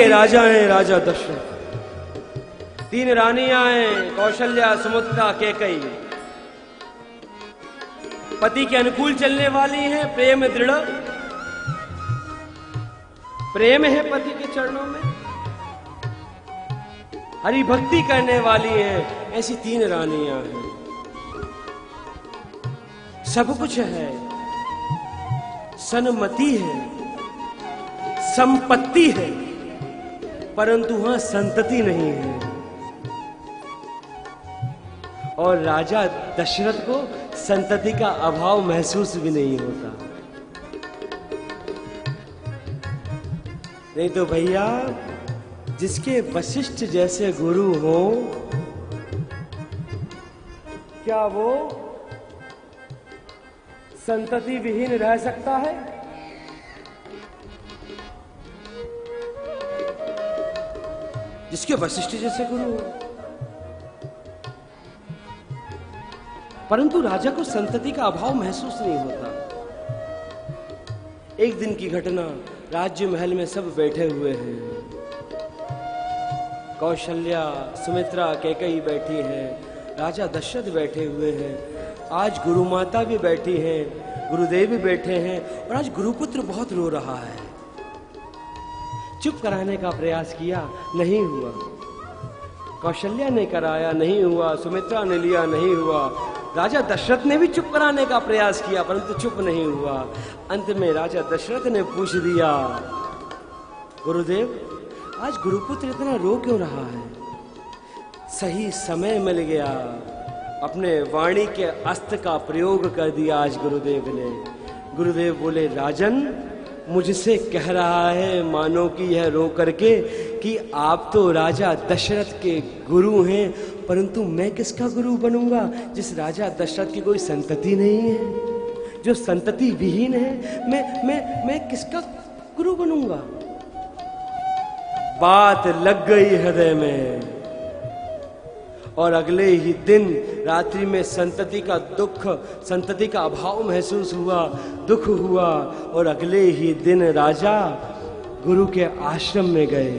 के राजा हैं राजा दशरथ। 3 रानियां हैं, कौशल्या, सुमित्रा, कैकेयी। पति के अनुकूल चलने वाली हैं, प्रेम दृढ़, प्रेम है पति के चरणों में, हरि भक्ति करने वाली हैं। ऐसी 3 रानियां हैं। सब कुछ है, सन्मति है, संपत्ति है, परंतु वहां संतति नहीं है। और राजा दशरथ को संतति का अभाव महसूस भी नहीं होता। नहीं तो भैया, जिसके वशिष्ठ जैसे गुरु हो, क्या वो संतति विहीन रह सकता है? जिसके वशिष्ठ जैसे गुरु हो। परंतु राजा को संतति का अभाव महसूस नहीं होता। एक दिन की घटना, राज्य महल में सब बैठे हुए हैं। कौशल्या, सुमित्रा, कैकेयी बैठी हैं, राजा दशरथ बैठे हुए हैं, आज गुरु माता भी बैठी हैं, गुरुदेव भी बैठे हैं, और आज गुरुपुत्र बहुत रो रहा है। चुप कराने का प्रयास किया, नहीं हुआ। कौशल्या ने कराया, नहीं हुआ। सुमित्रा ने लिया, नहीं हुआ। राजा दशरथ ने भी चुप कराने का प्रयास किया, परंतु चुप नहीं हुआ। अंत में राजा दशरथ ने पूछ दिया, गुरुदेव, आज गुरुपुत्र इतना रो क्यों रहा है? सही समय मिल गया, अपने वाणी के अस्त्र का प्रयोग कर दिया आज गुरुदेव ने। गुरुदेव बोले, राजन, मुझसे कह रहा है मानो कि यह रो करके कि आप तो राजा दशरथ के गुरु हैं, परंतु मैं किसका गुरु बनूंगा जिस राजा दशरथ की कोई संतति नहीं है, जो संतति विहीन है। मैं किसका गुरु बनूंगा? बात लग गई हृदय में, और अगले ही दिन रात्रि में संतति का दुख, संतति का अभाव महसूस हुआ, दुख हुआ, और अगले ही दिन राजा गुरु के आश्रम में गए।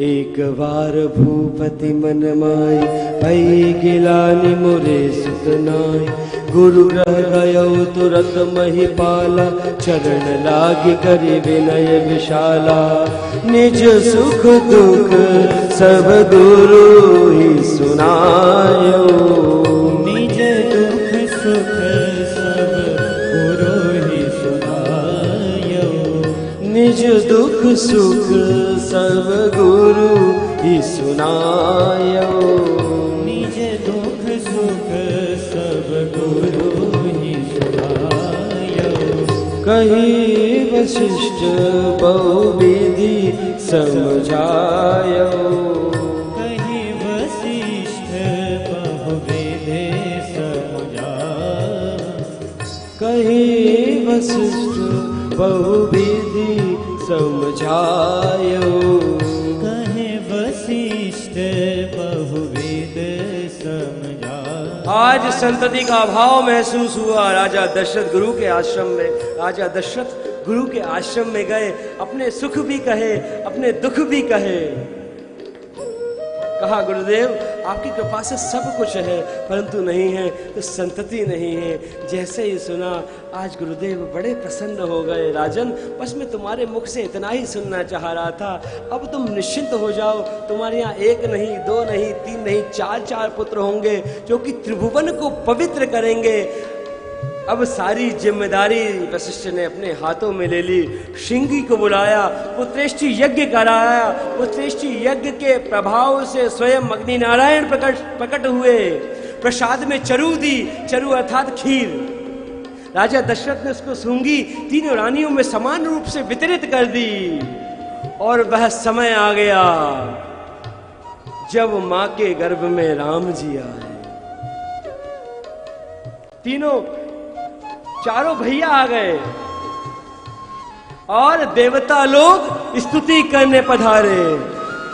एक बार भूपति मन माय, भई गिलानि मोरे सुत नाय। गुरु रह गयो तुरत महिपाला, चरण लागी करि विनय विशाला। निज सुख दुख सब गुरु ही सुनायो, निज दुख सुख सब गुरु ही सुनायो। निज दुख सुख सब गुरु ही सुनायो। निज दुख सुख सब गुरु ही सुनायो। कही वशिष्ठ बहुविधि समझायो। कही वशिष्ठ बहुविधि समझायो। कही वशिष्ठ बहुविधि समझायो। कहे वशिष्ठ बहुविध समझायो। आज संतति का अभाव महसूस हुआ। राजा दशरथ गुरु के आश्रम में, राजा दशरथ गुरु के आश्रम में गए, अपने सुख भी कहे, अपने दुख भी कहे। कहा, गुरुदेव, आपकी कृपा से सब कुछ है, परंतु नहीं है तो संतति नहीं है। जैसे ही सुना, आज गुरुदेव बड़े प्रसन्न हो गए। राजन, बस मैं तुम्हारे मुख से इतना ही सुनना चाह रहा था, अब तुम निश्चिंत हो जाओ। तुम्हारे यहाँ 1 नहीं, 2 नहीं, 3 नहीं, 4 पुत्र होंगे जो कि त्रिभुवन को पवित्र करेंगे। अब सारी जिम्मेदारी वशिष्ठ ने अपने हाथों में ले ली। श्रृंगी को बुलाया, पुत्रेष्टि यज्ञ कराया। पुत्रेष्टि यज्ञ के प्रभाव से स्वयं अग्नि नारायण प्रकट हुए। प्रसाद में चरु दी, चरु अर्थात खीर। राजा दशरथ ने उसको सूंघी, 3 रानियों में समान रूप से वितरित कर दी। और वह समय आ गया जब मां के गर्भ में राम जी आए। चारों भैया आ गए और देवता लोग स्तुति करने पधारे।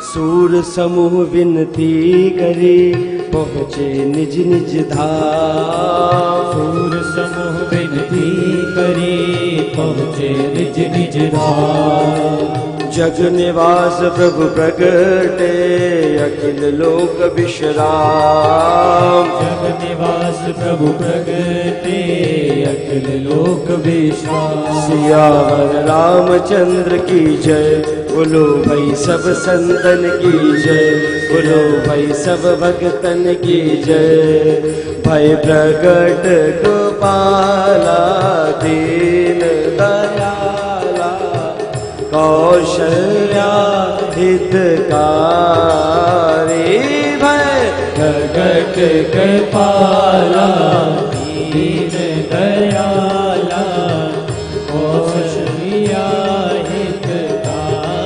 सूर समूह विनती करी, पहुंचे निज निज धाम। सूर समूह विनती करी, पहुंचे निज निज धाम। जग निवास प्रभु प्रगटे अखिल लोक विश्राम। जग निवास प्रभु प्रगटे अखिल लोक विश्राम। सियावर रामचंद्र की जय, बोलो भाई सब संतन की जय, बोलो भाई सब भक्तन की जय। भय प्रगट गोपाला दीन दयाला, कौशल्या हितकारी। भय प्रगट कृपाला दीन दयाला, कौशल्या हितकारी।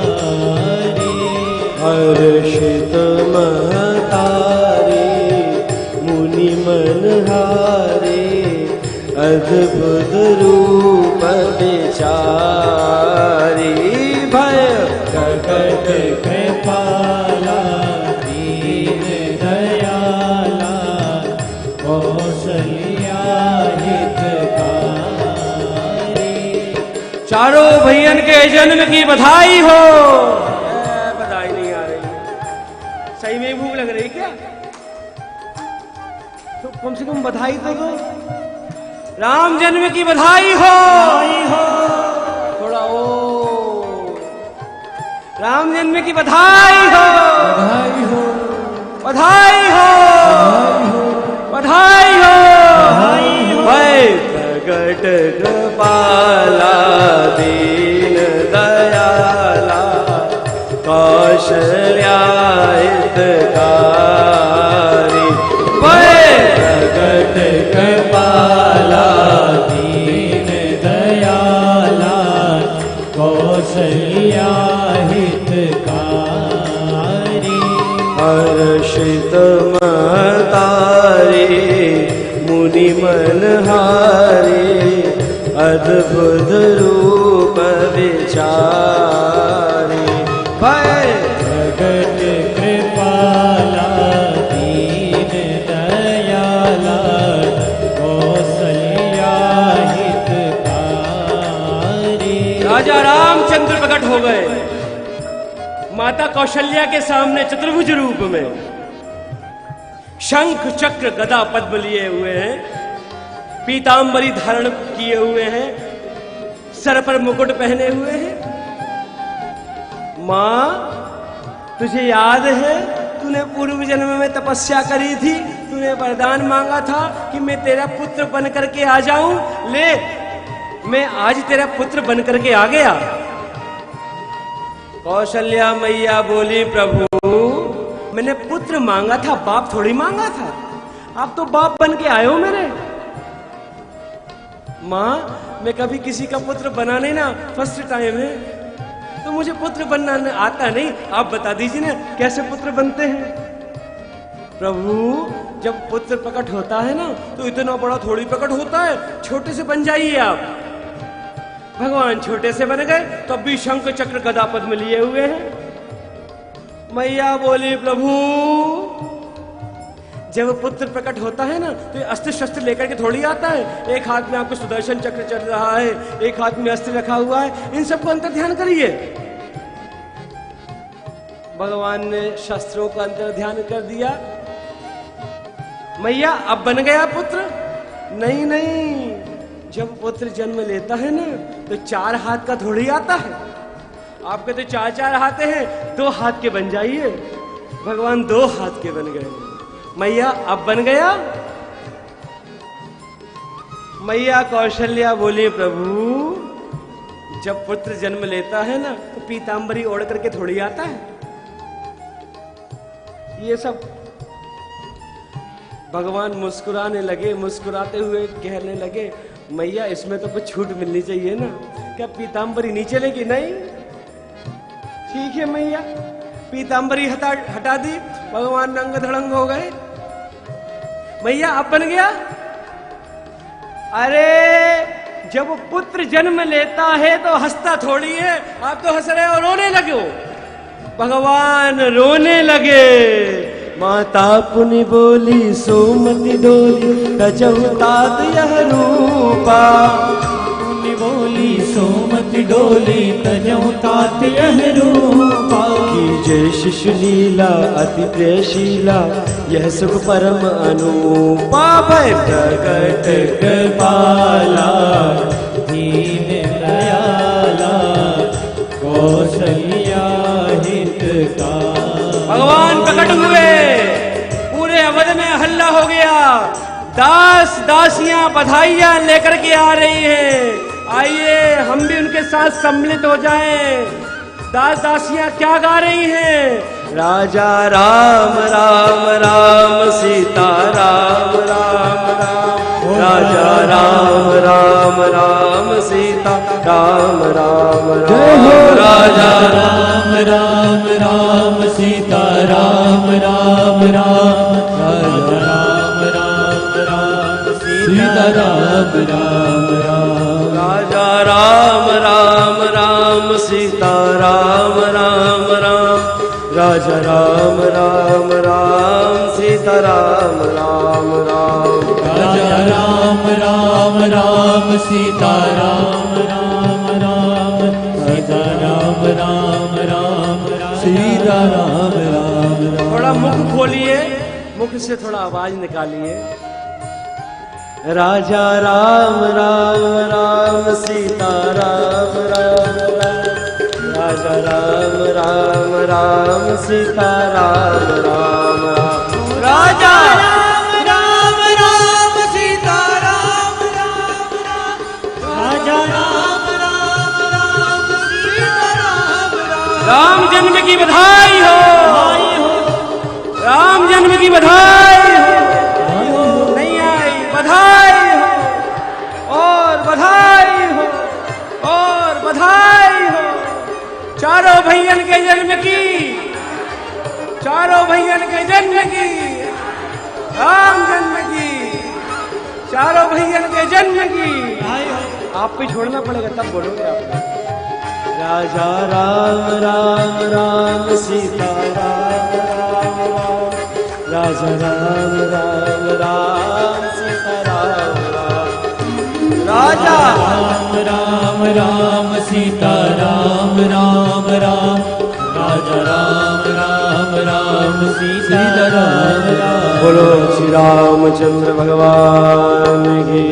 हर्षित महतारी मुनि मनहारी, अद्भुत रूप विचारी। भय प्रगट कृपाला दीन दयाला, कौशल्या हितकारी। चारों भैयन के जन्म की बधाई हो। बधाई नहीं आ रही, सही में भूख लग रही क्या? तो कम से कम बधाई तो दो। राम जन्म की बधाई हो। थोड़ा ओ, राम जन्म की बधाई हो, बधाई हो, बधाई हो। भय प्रगट कृपाला दीन दयाला, कौशल्या हितकारी। भय प्रगट कृपाला दीन दयाला, कौशल्या हितकारी। हर्षित महतारी मुनि मनहारी, अद्भुत रूप विचारी। भय प्रगट कृपाला दीन दयाला, कौशल्या हितकारी। राजा रामचंद्र प्रकट हो गए माता कौशल्या के सामने चतुर्भुज रूप में। शंख चक्र गदा पद्म लिए हुए हैं, पीतांबरी धारण किए हुए हैं, सर पर मुकुट पहने हुए हैं। मां, तुझे याद है तूने पूर्व जन्म में तपस्या करी थी, तूने वरदान मांगा था कि मैं तेरा पुत्र बन करके आ जाऊं। ले, मैं आज तेरा पुत्र बन करके आ गया। कौशल्या मैया बोली, प्रभु मैंने पुत्र मांगा था, बाप थोड़ी मांगा था। आप तो बाप बन के आए हो मेरे। मां, मैं कभी किसी का पुत्र बना नहीं ना, फर्स्ट टाइम है, तो मुझे पुत्र बनना आता नहीं। आप बता दीजिए ना कैसे पुत्र बनते हैं। प्रभु, जब पुत्र प्रकट होता है ना तो इतना बड़ा थोड़ी प्रकट होता है, छोटे से बन जाइए आप। भगवान छोटे से बन गए, तब भी शंख चक्र गदा पद्म लिए हुए हैं। मैया बोली, प्रभु जब पुत्र प्रकट होता है ना तो अस्त्र शस्त्र लेकर के थोड़ी आता है। एक हाथ में आपको सुदर्शन चक्र चल रहा है, एक हाथ में अस्त्र रखा हुआ है, इन सबको अंतर ध्यान करिए। भगवान ने शस्त्रों का अंतर ध्यान कर दिया। मैया अब बन गया पुत्र? नहीं नहीं, जब पुत्र जन्म लेता है ना तो 4 हाथ का थोड़ी आता है। आपके तो 4 हाथ हैं, 2 हाथ के बन जाइए। भगवान 2 हाथ के बन गए। मैया अब बन गया? मैया कौशल्या बोली, प्रभु जब पुत्र जन्म लेता है ना तो पीतांबरी ओढ़ करके थोड़ी आता है। ये सब भगवान मुस्कुराने लगे, मुस्कुराते हुए कहने लगे, मैया इसमें तो कुछ छूट मिलनी चाहिए ना, क्या पीतांबरी नहीं चलेगी? नहीं, ठीक है मैया। पीतांबरी हटा दी, भगवान नंग धड़ंग हो गए। मैया अब बन गया? अरे जब पुत्र जन्म लेता है तो हंसता थोड़ी है, आप तो हंस रहे हो, रोने लगे हो। भगवान रोने लगे। माता पुनि बोली, सोमति डोली, तजहु तात यह रूपा। पुनि बोली, सुमति डोली तजऊ तात अहरूपा कीजे शिशु लीला अति प्रियशीला यह सुख परम अनुपा भय प्रगट कृपाला दीन दयाला कौशल्या हितका। भगवान प्रकट हुए, पूरे अवध में हल्ला हो गया, दास दासियां बधाइयां लेकर के आ रही हैं। आइए हम भी उनके साथ सम्मिलित हो जाएं। दास दासियां क्या गा रही हैं? राजा राम राम राम सीता राम राम राम, राजा राम राम राम सीता राम राम राम, राजा राम राम राम सीता राम राम राम, राजा राम राम राम सीता राम राम राम, राजा राम राम राम सीता राम राम राम, राजा राम राम राम सीता राम राम राम, राजा राम राम राम सीता राम राम राम, सीता राम राम राम सीता राम राम राम। थोड़ा मुख खोलिए, मुख से थोड़ा आवाज निकालिए। राजा राम राम राम सीता राम राम राम, राजा राम राम राम सीता राम राम राम, राजा राम राम राम सीता राम राम राम, राजा राम राम राम सीता राम राम। राम जन्म की बधाई हो, राम जन्म की बधाई हो, नहीं आई बधाई हो और बधाई हो और बधाई हो। चारों भैयन के जन्म की, चारों भैयन के जन्म की, राम जन्म की, चारों भैयन के जन्म की। आप भी छोड़ना पड़ेगा तब बोलोगे आप। राजा राम राम राम सीता राम राम राम, राजा राम राम राम सीता राम राम, राजा राम राम राम सीता राम राम राम, राजा राम राम राम सीता राम राम। बोलो श्री रामचंद्र भगवान की।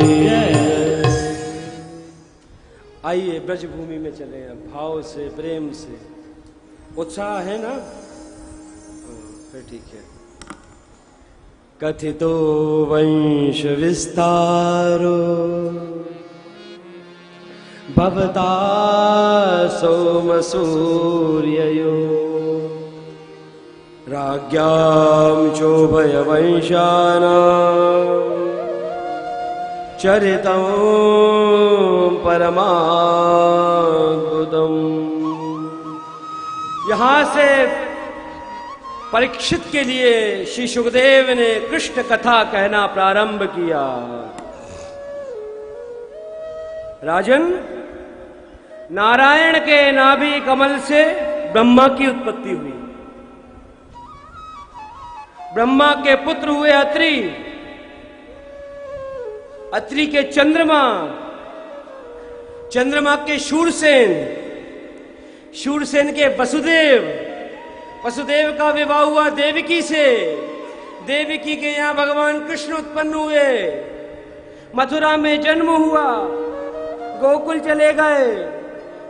आइए ब्रज भूमि में चले हैं, भाव से प्रेम से, उत्साह है ना? फिर ठीक है। कथितो वंश विस्तारो भवता सोम सूर्ययो, राज्ञां चोभय वंशानां चरितं परमाद्भुतम्। यहाँ से परीक्षित के लिए श्री सुखदेव ने कृष्ण कथा कहना प्रारंभ किया। राजन, नारायण के नाभि कमल से ब्रह्मा की उत्पत्ति हुई। ब्रह्मा के पुत्र हुए अत्रि, अत्रि के चंद्रमा, चंद्रमा के शूरसेन, शूरसेन के वसुदेव, वसुदेव का विवाह हुआ देवकी से, देवकी के यहां भगवान कृष्ण उत्पन्न हुए, मथुरा में जन्म हुआ, गोकुल चले गए,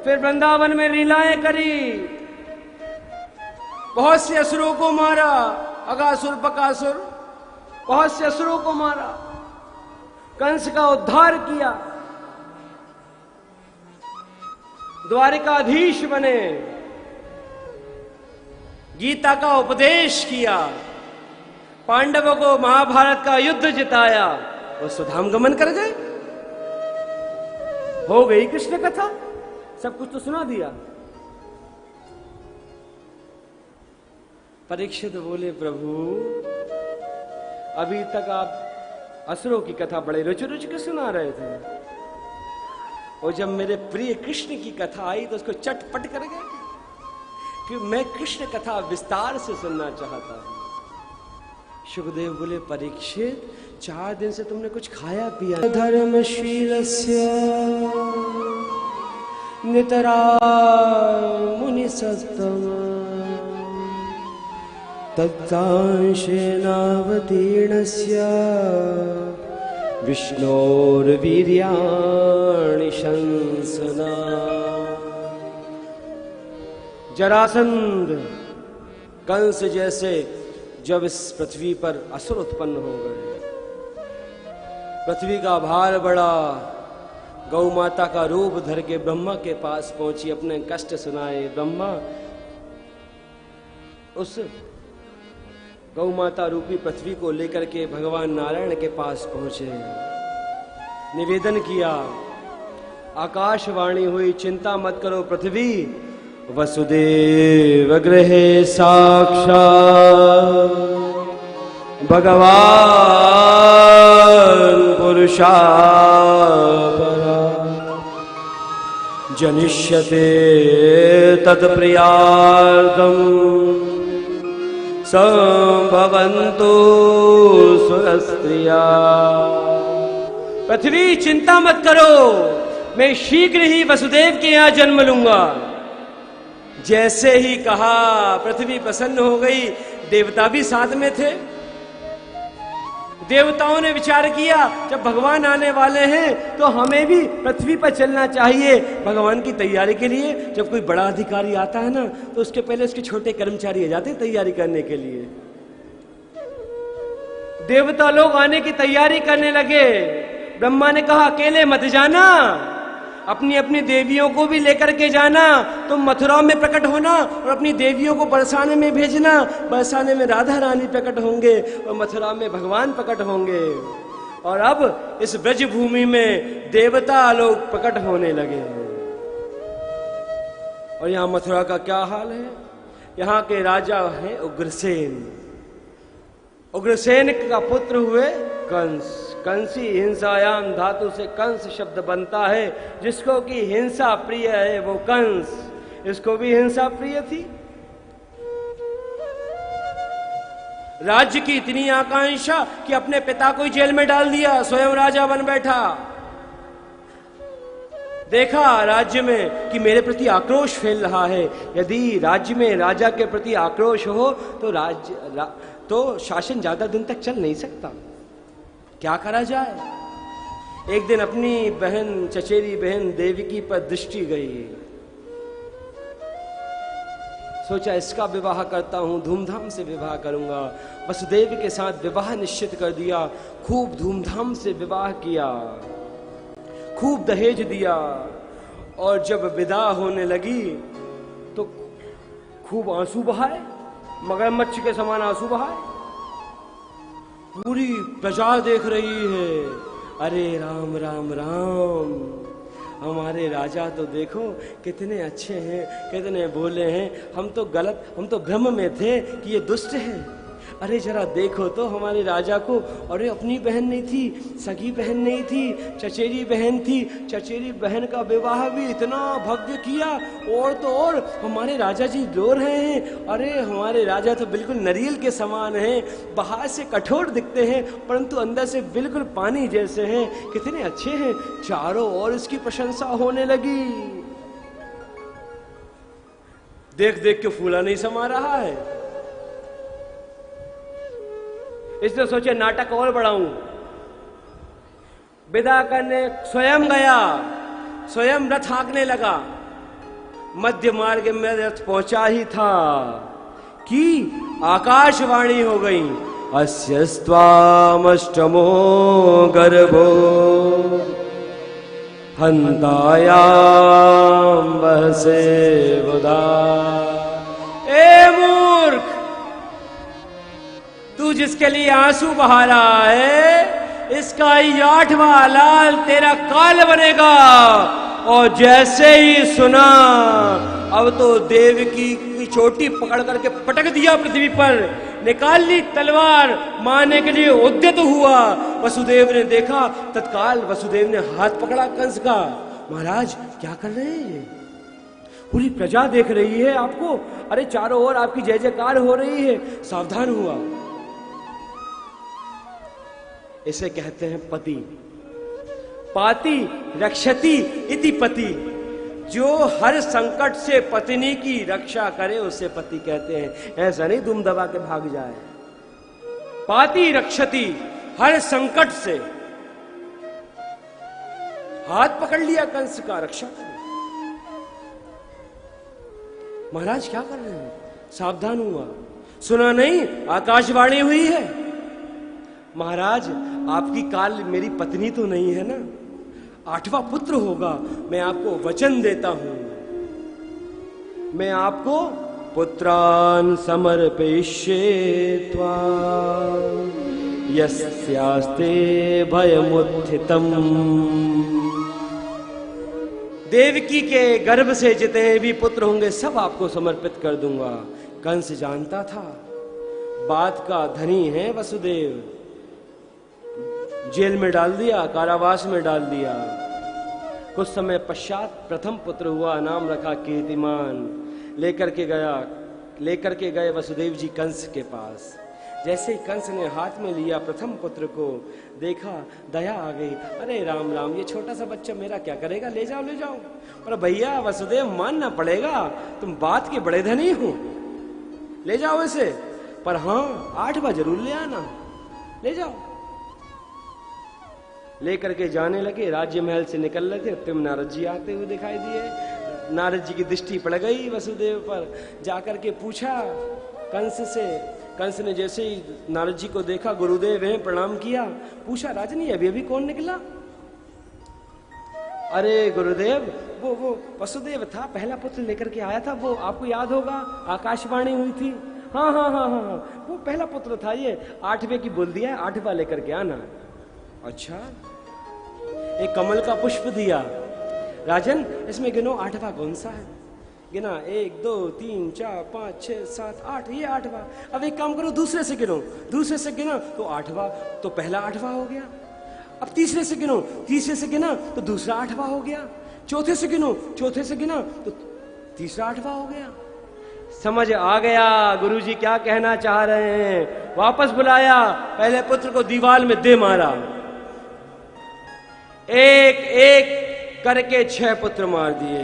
फिर वृंदावन में लीलाएं करी, बहुत से असुरों को मारा, अगासुर बकासुर, बहुत से असुरों को मारा, कंस का उद्धार किया, द्वारिकाधीश बने, गीता का उपदेश किया, पांडवों को महाभारत का युद्ध जिताया, वो सुधाम गमन कर गए। हो गई कृष्ण कथा, सब कुछ तो सुना दिया। परीक्षित बोले, प्रभु अभी तक आप असुरों की कथा बड़े रुचि रुचि के सुना रहे थे, और जब मेरे प्रिय कृष्ण की कथा आई तो उसको चटपट कर गए कि मैं कृष्ण कथा विस्तार से सुनना चाहता हूं। सुखदेव बोले, परीक्षित 4 दिन से तुमने कुछ खाया पिया? धर्मशीलस्य नितरा मुनिसत्तम तत्तांशेनावतीर्णस्य विष्णोर्वीर्याणि शंसना। जरासंध कंस जैसे जब इस पृथ्वी पर असुर उत्पन्न हो गए, पृथ्वी का भार बढ़ा, गौ माता का रूप धर के ब्रह्मा के पास पहुंची, अपने कष्ट सुनाए। ब्रह्मा उस गौ माता रूपी पृथ्वी को लेकर के भगवान नारायण के पास पहुंचे, निवेदन किया। आकाशवाणी हुई, चिंता मत करो पृथ्वी, वसुदेव गृहे साक्षात् भगवान पुरुषा परा जनिष्यते तत्प्रियार्थम संभवन्तु सुरस्त्रिया। पृथ्वी चिंता मत करो, मैं शीघ्र ही वसुदेव के यहाँ जन्म लूंगा। जैसे ही कहा पृथ्वी प्रसन्न हो गई। देवता भी साथ में थे। देवताओं ने विचार किया जब भगवान आने वाले हैं तो हमें भी पृथ्वी पर चलना चाहिए। भगवान की तैयारी के लिए जब कोई बड़ा अधिकारी आता है ना तो उसके पहले उसके छोटे कर्मचारी आ जाते हैं तैयारी करने के लिए। देवता लोग आने की तैयारी करने लगे। ब्रह्मा ने कहा अकेले मत जाना, अपनी अपनी देवियों को भी लेकर के जाना। तुम मथुरा में प्रकट होना और अपनी देवियों को बरसाने में भेजना। बरसाने में राधा रानी प्रकट होंगे और मथुरा में भगवान प्रकट होंगे। और अब इस ब्रज भूमि में देवता लोग प्रकट होने लगे। और यहाँ मथुरा का क्या हाल है? यहाँ के राजा हैं उग्रसेन। उग्रसेन का पुत्र हुए कंस। कंसी हिंसायाम धातु से कंस शब्द बनता है। जिसको कि हिंसा प्रिय है वो कंस। इसको भी हिंसा प्रिय थी। राज्य की इतनी आकांक्षा कि अपने पिता को ही जेल में डाल दिया, स्वयं राजा बन बैठा। देखा राज्य में कि मेरे प्रति आक्रोश फैल रहा है। यदि राज्य में राजा के प्रति आक्रोश हो तो शासन ज्यादा दिन तक चल नहीं सकता। क्या करा जाए? एक दिन अपनी बहन, चचेरी बहन देवकी पर दृष्टि गई। सोचा इसका विवाह करता हूं, धूमधाम से विवाह करूंगा। वसुदेव के साथ विवाह निश्चित कर दिया। खूब धूमधाम से विवाह किया, खूब दहेज दिया। और जब विदा होने लगी तो खूब आंसू बहाए, मगरमच्छ के समान आंसू बहाए। पूरी प्रजा देख रही है। अरे राम राम राम, हमारे राजा तो देखो कितने अच्छे हैं, कितने भोले हैं। हम तो भ्रम में थे कि ये दुष्ट है। अरे जरा देखो तो हमारे राजा को। अरे अपनी बहन नहीं थी, सगी बहन नहीं थी, चचेरी बहन थी। चचेरी बहन का विवाह भी इतना भव्य किया। और तो और हमारे राजा जी रो रहे हैं। अरे हमारे राजा तो बिल्कुल नारियल के समान हैं। बाहर से कठोर दिखते हैं परंतु अंदर से बिल्कुल पानी जैसे हैं। कितने अच्छे हैं। चारों ओर इसकी प्रशंसा होने लगी। देख देख के फूला नहीं समा रहा है। इसने सोचे नाटक और बढ़ाऊं। विदा करने स्वयं गया, स्वयं रथ हाँकने लगा। मध्य मार्ग में रथ पहुंचा ही था कि आकाशवाणी हो गई। अस्यस्त्वामष्टमो गर्भो हन्तायाम वहसे बुधा। ए मूर्ख, तू जिसके लिए आंसू बहा रहा है, इसका 8वां लाल तेरा काल बनेगा। और जैसे ही सुना, अब तो देवकी की चोटी पकड़ करके पटक दिया पृथ्वी पर। निकाल ली तलवार, मारने के लिए उद्यत हुआ। वसुदेव ने देखा, तत्काल वसुदेव ने हाथ पकड़ा कंस का। महाराज क्या कर रहे हैं? पूरी प्रजा देख रही है आपको। अरे चारों ओर आपकी जय जयकार हो रही है, सावधान हुआ। इसे कहते हैं पति। पाति रक्षति इति पति। जो हर संकट से पत्नी की रक्षा करे उसे पति कहते हैं। ऐसा नहीं दुम दबा के भाग जाए। पाति रक्षति, हर संकट से हाथ पकड़ लिया कंस का, रक्षा करे। महाराज क्या कर रहे हैं? सावधान हुआ, सुना नहीं आकाशवाणी हुई है। महाराज आपकी काल मेरी पत्नी तो नहीं है ना, 8वां पुत्र होगा। मैं आपको वचन देता हूं, मैं आपको पुत्रान समर्पयिष्ये त्वां यस्यास्ते भयमुत्थितम्। देवकी के गर्भ से जितने भी पुत्र होंगे सब आपको समर्पित कर दूंगा। कंस जानता था बात का धनी है वसुदेव। जेल में डाल दिया, कारावास में डाल दिया। कुछ समय पश्चात प्रथम पुत्र हुआ, नाम रखा कीर्तिमान। लेकर के गए वसुदेव जी कंस के पास। जैसे ही कंस ने हाथ में लिया प्रथम पुत्र को, देखा दया आ गई। अरे राम राम, ये छोटा सा बच्चा मेरा क्या करेगा, ले जाओ ले जाओ। और भैया वसुदेव मानना पड़ेगा, तुम बात के बड़े धनी हो, ले जाओ इसे, पर हाँ 8वां जरूर ले आना, ले जाओ। लेकर के जाने लगे, राज्य महल से निकल लगे। तुम नारद जी आते हुए दिखाई दिए। नारद जी की दृष्टि पड़ गई वसुदेव पर। जाकर के पूछा कंस से। कंस ने जैसे ही नारद जी को देखा, गुरुदेव हैं, प्रणाम किया। पूछा राजन ये अभी कौन निकला? अरे गुरुदेव वो वसुदेव था, पहला पुत्र लेकर के आया था, वो आपको याद होगा, आकाशवाणी हुई थी। हाँ हाँ हाँ हाँ हाँ, वो पहला पुत्र था, ये 8वें की बोल दिया है, 8वां लेकर के आना। अच्छा, एक कमल का पुष्प दिया। राजन इसमें गिनो 8वां कौन सा है? गिना 1 2 3 4 5 6 7 8, ये 8वां। अब एक काम करो, दूसरे से गिनो, दूसरे से गिना तो 8वां, तो पहला 8वां हो गया। अब तीसरे से गिनो, तीसरे से गिना तो दूसरा 8वां हो गया। चौथे से गिनो, चौथे से गिना तो तीसरा 8वां हो गया। समझ आ गया गुरुजी क्या कहना चाह रहे हैं। वापस बुलाया, पहले पुत्र को दीवार में दे मारा। एक एक करके 6 पुत्र मार दिए।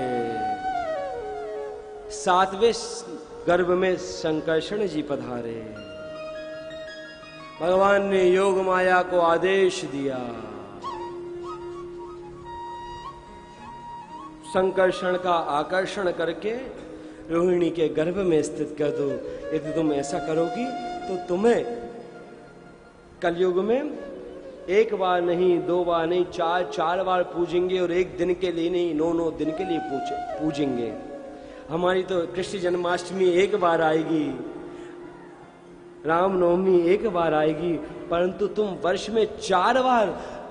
7वें गर्भ में संकर्षण जी पधारे। भगवान ने योग माया को आदेश दिया, संकर्षण का आकर्षण करके रोहिणी के गर्भ में स्थित कर दो। यदि तुम ऐसा करोगी तो तुम्हें कलयुग में 1 बार नहीं, 2 बार नहीं, 4 बार पूजेंगे। और 1 दिन के लिए नहीं, 9 दिन के लिए पूजेंगे। हमारी तो कृष्ण जन्माष्टमी 1 बार आएगी, रामनवमी 1 बार आएगी, परंतु तुम वर्ष में 4 बार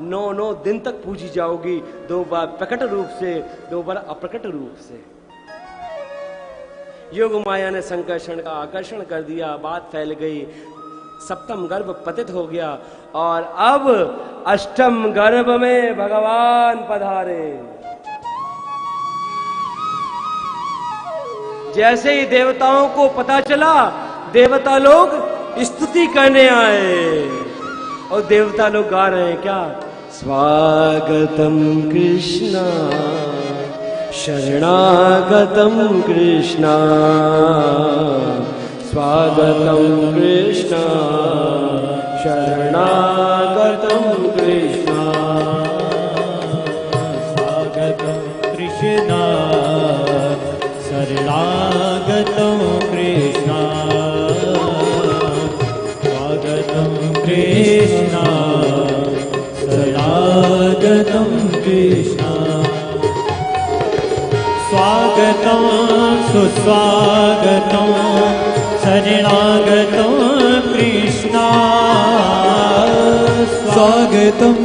9 दिन तक पूजी जाओगी। 2 बार प्रकट रूप से, 2 बार अप्रकट रूप से। योग माया ने संकर्षण का आकर्षण कर दिया, बात फैल गई। 7वां गर्भ पतित हो गया और अब 8वां गर्भ में भगवान पधारे। जैसे ही देवताओं को पता चला, देवता लोग स्तुति करने आए और देवता लोग गा रहे हैं क्या? स्वागतम कृष्णा शरणागतम कृष्णा, स्वागतम कृष्णा शरणागतम कृष्णा, स्वागतम कृष्णा शरणागतम कृष्णा, स्वागतम कृष्णा शरणागतम कृष्णा, स्वागतम सुस्वागतम शरणागतम कृष्णा, स्वागतम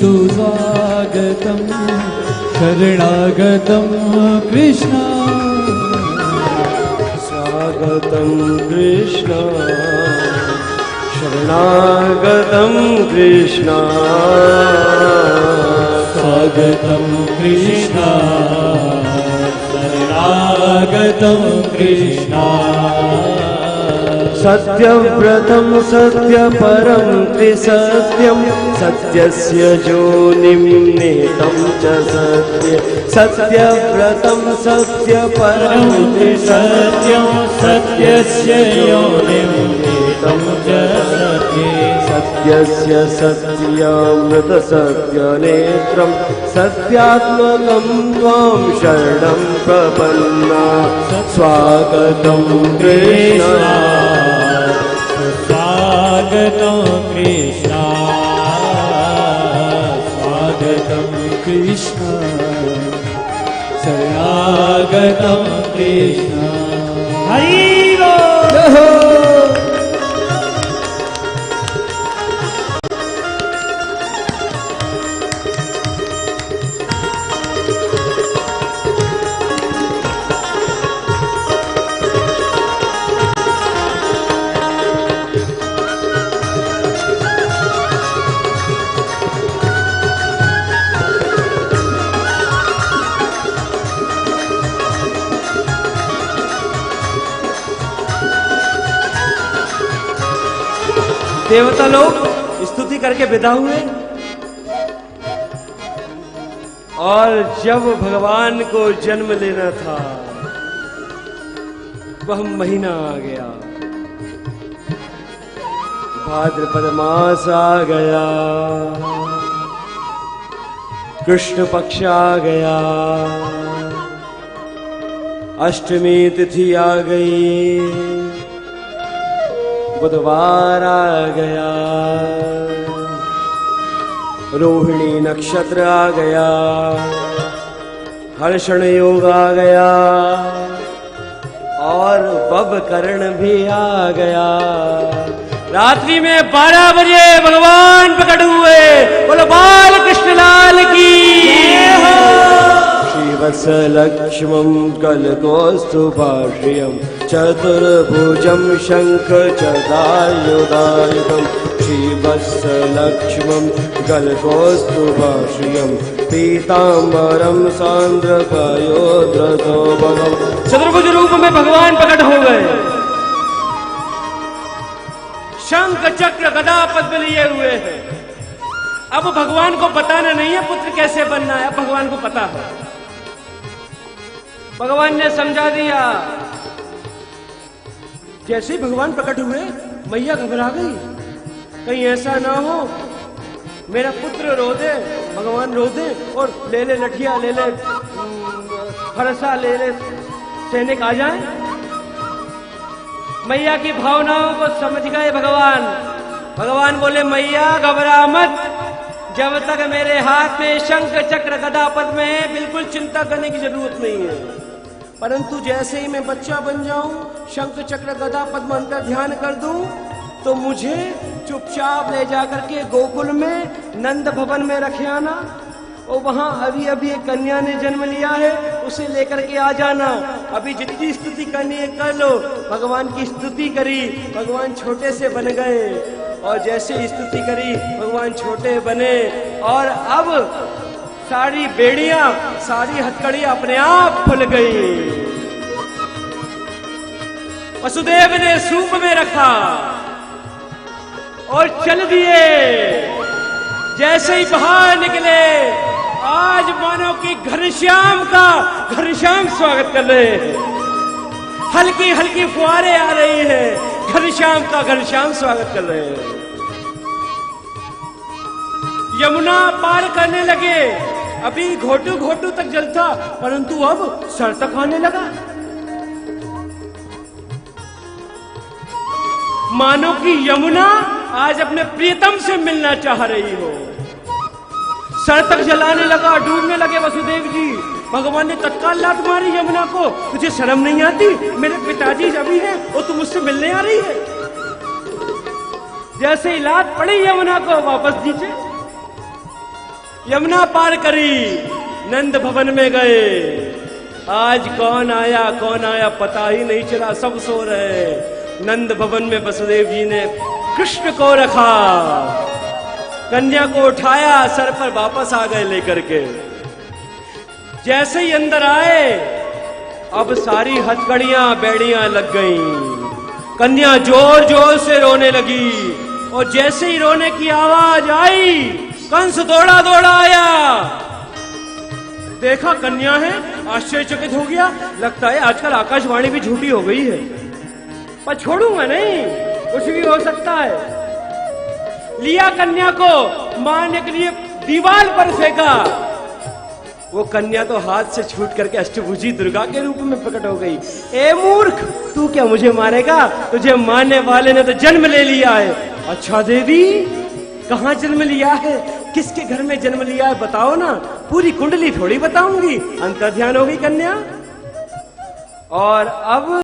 सुस्वागतम शरणागतम कृष्णा, स्वागतम कृष्णा शरणागतम कृष्णा, स्वागतम कृष्णा शरणागतम कृष्णा, सत्यव्रतं सत्यपरं त्रिसत्यं सत्यस्य योनिं निहितं च सत्ये सत्यव्रतं सत्यपरं सत्यं सत्यस्य योनिं निहितं च सत्ये सत्यस्य सत्यामृतसत्यनेत्रं सत्यात्मकं त्वां शरणं प्रपन्ना स्वागतं कृष्ण स्वागतं कृष्ण स्वागतं कृष्ण शरणागतं कृष्ण हरि देवता लोग स्तुति करके विदा हुए और जब भगवान को जन्म लेना था वह महीना आ गया, भाद्रपद मास आ गया, कृष्ण पक्ष आ गया, अष्टमी तिथि आ गई, बुधवार आ गया, रोहिणी नक्षत्र आ गया, हर्षण योग आ गया और बब करण भी आ गया। रात्रि में 12 बजे भगवान प्रकट हुए। बोलो बाल कृष्ण लाल की। श्रीवत्सलक्ष्मं कलकौस्तुभाश्रियं चतुर्भुजं शंख चदायुधायुधं श्रीवत्सलक्ष्मं कलकौस्तुभाश्रियं पीताम्बरं सान्द्रकायोद्धृतो भगं। चतुर्भुज रूप में भगवान प्रकट हो गए, शंख चक्र गदा पद्म लिए हुए हैं। अब भगवान को बताना नहीं है पुत्र कैसे बनना है, अब भगवान को पता है। भगवान ने समझा दिया। जैसे ही भगवान प्रकट हुए मैया घबरा गई, कहीं ऐसा ना हो मेरा पुत्र रो दे, भगवान रो दे और ले ले लठिया, ले ले फरसा, ले ले सैनिक आ जाए। मैया की भावनाओं को समझ गए भगवान। भगवान बोले मैया घबरा मत, जब तक मेरे हाथ में शंख चक्र गदा पद्म है बिल्कुल चिंता करने की जरूरत नहीं है। परंतु जैसे ही मैं बच्चा बन जाऊं, शंख चक्र गदा पद्म अंतर ध्यान कर दूं, तो मुझे चुपचाप ले जाकर के गोकुल में नंद भवन में रखे आना और वहां अभी अभी एक कन्या ने जन्म लिया है, उसे लेकर के आ जाना। अभी जितनी स्तुति करनी है कर लो। भगवान की स्तुति करी, भगवान छोटे से बन गए और जैसे स्तुति करी भगवान छोटे बने और अब सारी बेड़ियां, सारी हथकड़ियां अपने आप खुल गई। वसुदेव ने सूप में रखा और चल दिए। जैसे ही बाहर निकले, आज मानो कि घनश्याम का घनश्याम स्वागत कर रहे हैं। हल्की हल्की फुहारें आ रही हैं, घनश्याम का घनश्याम स्वागत कर रहे हैं। यमुना पार करने लगे। अभी घोटू घोटू तक जल था, परंतु अब सर तक आने लगा। मानो कि यमुना आज अपने प्रियतम से मिलना चाह रही हो। सर तक जलाने लगा, डूबने लगे वसुदेव जी। भगवान ने तत्काल लात मारी यमुना को। तुझे शर्म नहीं आती? मेरे पिताजी अभी हैं और तुम मुझसे मिलने आ रही है। जैसे ही लात पड़ी यमुना को, वापस नीचे। यमुना पार करी, नंद भवन में गए। आज कौन आया पता ही नहीं चला, सब सो रहे। नंद भवन में वसुदेव जी ने कृष्ण को रखा, कन्या को उठाया, सर पर वापस आ गए लेकर के। जैसे ही अंदर आए, अब सारी हथकड़ियां बेड़ियां लग गईं। कन्या जोर जोर से रोने लगी और जैसे ही रोने की आवाज आई कंस दौड़ा दौड़ा आया। देखा कन्या है, आश्चर्यचकित हो गया। लगता है आजकल आकाशवाणी भी झूठी हो गई है, पर छोड़ूंगा नहीं, कुछ भी हो सकता है। लिया कन्या को मारने के लिए दीवार पर फेंका। वो कन्या तो हाथ से छूट करके अष्टभुजी दुर्गा के रूप में प्रकट हो गई। ए मूर्ख, तू क्या मुझे मारेगा? तुझे मारने वाले ने तो जन्म ले लिया है। अच्छा देवी, कहाँ जन्म लिया है, किसके घर में जन्म लिया है, बताओ ना। पूरी कुंडली थोड़ी बताऊंगी। अंतर्ध्यान हो गई कन्या। और अब